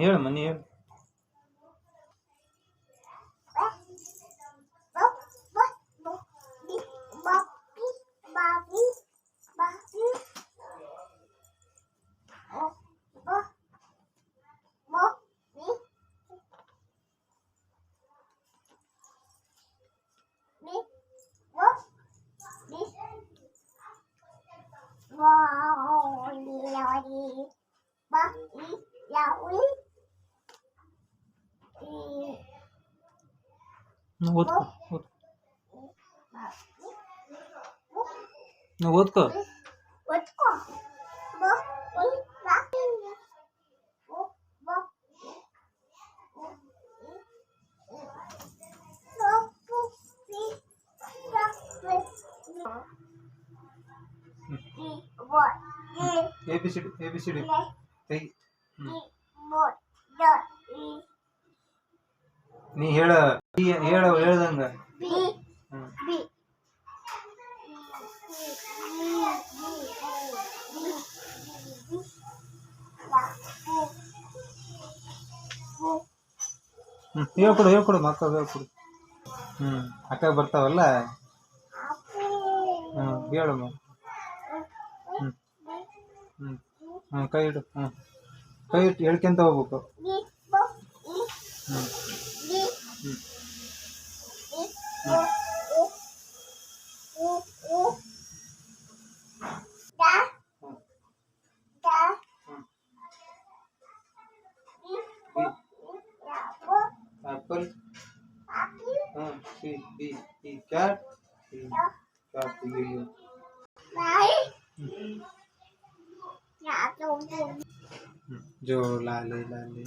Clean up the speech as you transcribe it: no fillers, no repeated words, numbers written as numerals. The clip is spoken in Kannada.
ಹೇಳಮ್ಮ ನೀ ಹೇಳು. ಓದ್ಕೋ ಓದ್ಕೋ. ABCD ನೀ ಹೇಳ ಹೇಳ್ದಂಗ. ಹೇಳ್ಕೊಡು ಮಕ್ಕಳು ಹೇಳ್ಕೊಡು. ಅಕ್ಕ ಬರ್ತಾವಲ್ಲ. ಹೇಳಮ್ಮ. ಕೈ ಇಡು. ಕೈ ಇಟ್ಟು ಹೇಳ್ಕೊಂತ ಹೋಗ್ಬೇಕು. Apple. C cat. जो लाले लाले